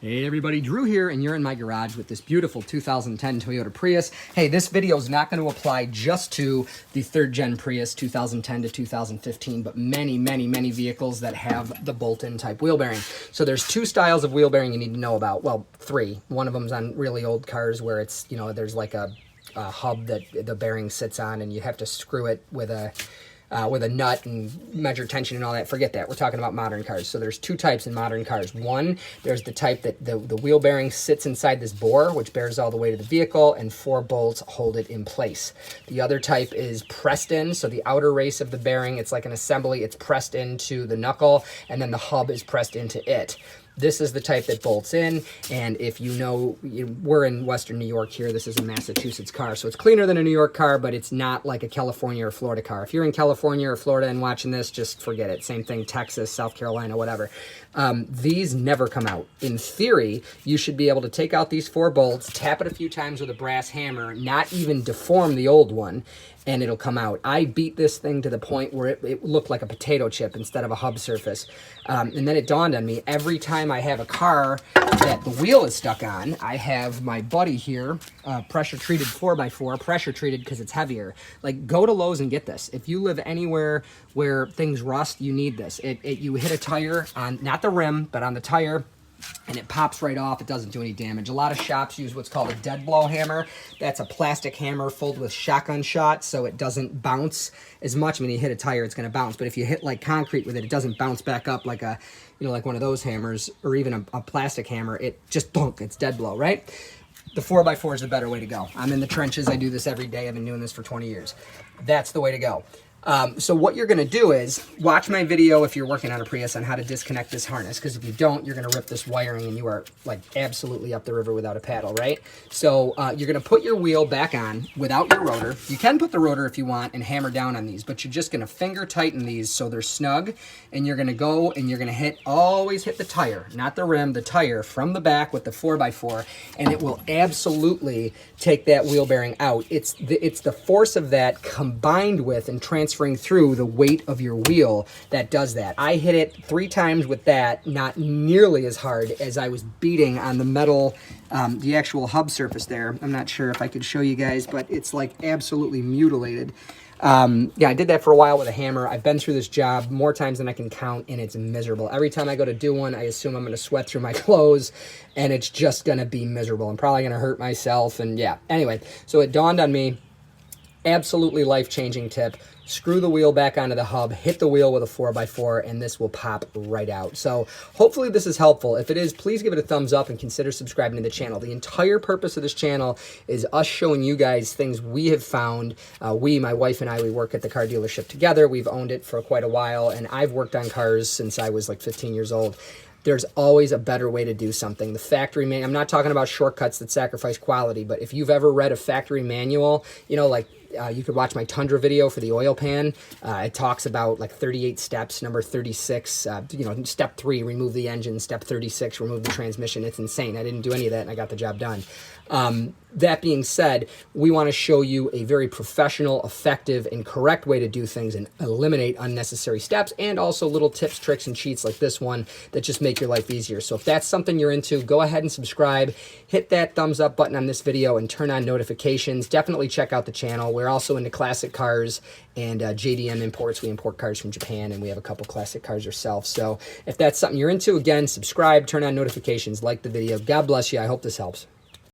Hey everybody, Drew here, and you're in my garage with this beautiful 2010 Toyota Prius. Hey, this video is not going to apply just to the third gen Prius 2010 to 2015, but many vehicles that have the bolt-in type wheel bearing. So there's two styles of wheel bearing you need to know about. Well, three. One of them's on really old cars where it's, you know, there's like a hub that the bearing sits on and you have to screw it with a nut and measure tension and all that. Forget that. We're talking about modern cars. So there's two types in modern cars. One, there's the type that the wheel bearing sits inside this bore, which bears all the weight of the vehicle, and four bolts hold it in place. The other type is pressed in. So the outer race of the bearing, it's like an assembly. It's pressed into the knuckle, and then the hub is pressed into it. This is the type that bolts in, and if you know, we're in Western New York here. This is a Massachusetts car, so it's cleaner than a New York car, but it's not like a California or Florida car. If you're in California or Florida and watching this, just forget it. Same thing, Texas, South Carolina, whatever. These never come out. In theory, you should be able to take out these four bolts, tap it a few times with a brass hammer, not even deform the old one, and it'll come out. I beat this thing to the point where it looked like a potato chip instead of a hub surface. And then it dawned on me, every time I have a car that the wheel is stuck on, I have my buddy here, pressure treated 4x4, pressure treated because it's heavier. Like, go to Lowe's and get this. If you live anywhere where things rust, you need this. You hit a tire on, not the rim, but on the tire, and it pops right off. It doesn't do any damage. A lot of shops use what's called a dead blow hammer. That's a plastic hammer filled with shotgun shot, so it doesn't bounce as much. When you hit a tire, it's going to bounce, but if you hit like concrete with it, it doesn't bounce back up like a, you know, like one of those hammers, or even a plastic hammer. It just dunk. It's dead blow, right? The 4x4 is the better way to go. I'm in the trenches. I do this every day. I've been doing this for 20 years. That's the way to go. So what you're going to do is watch my video if you're working on a Prius on how to disconnect this harness, because if you don't, you're going to rip this wiring and you are like absolutely up the river without a paddle, right? So you're going to put your wheel back on without your rotor. You can put the rotor if you want and hammer down on these, but you're just going to finger tighten these so they're snug, and you're going to go and you're going to always hit the tire, not the rim, the tire from the back with the 4x4, and it will absolutely take that wheel bearing out. It's the force of that combined with and transferring through the weight of your wheel that does that. I hit it 3 times with that, not nearly as hard as I was beating on the metal, the actual hub surface there. I'm not sure if I could show you guys, but it's like absolutely mutilated. Yeah, I did that for a while with a hammer. I've been through this job more times than I can count, and it's miserable. Every time I go to do one, I assume I'm going to sweat through my clothes, and it's just going to be miserable. I'm probably going to hurt myself, and yeah. Anyway, so it dawned on me, absolutely life-changing tip. Screw the wheel back onto the hub, hit the wheel with a 4x4, and this will pop right out. So hopefully this is helpful. If it is, please give it a thumbs up and consider subscribing to the channel. The entire purpose of this channel is us showing you guys things we have found. My wife and I, we work at the car dealership together. We've owned it for quite a while, and I've worked on cars since I was like 15 years old. There's always a better way to do something. The factory manual, I'm not talking about shortcuts that sacrifice quality, but if you've ever read a factory manual, you know, like you could watch my Tundra video for the oil pan. It talks about like 38 steps, number 36, you know, step 3, remove the engine, step 36, remove the transmission. It's insane. I didn't do any of that, and I got the job done. That being said, we want to show you a very professional, effective, and correct way to do things and eliminate unnecessary steps, and also little tips, tricks, and cheats like this one that just make your life easier. So if that's something you're into, go ahead and subscribe. Hit that thumbs up button on this video and turn on notifications. Definitely check out the channel. We're also into classic cars and JDM imports. We import cars from Japan, and we have a couple classic cars ourselves. So if that's something you're into, again, subscribe, turn on notifications, like the video. God bless you. I hope this helps.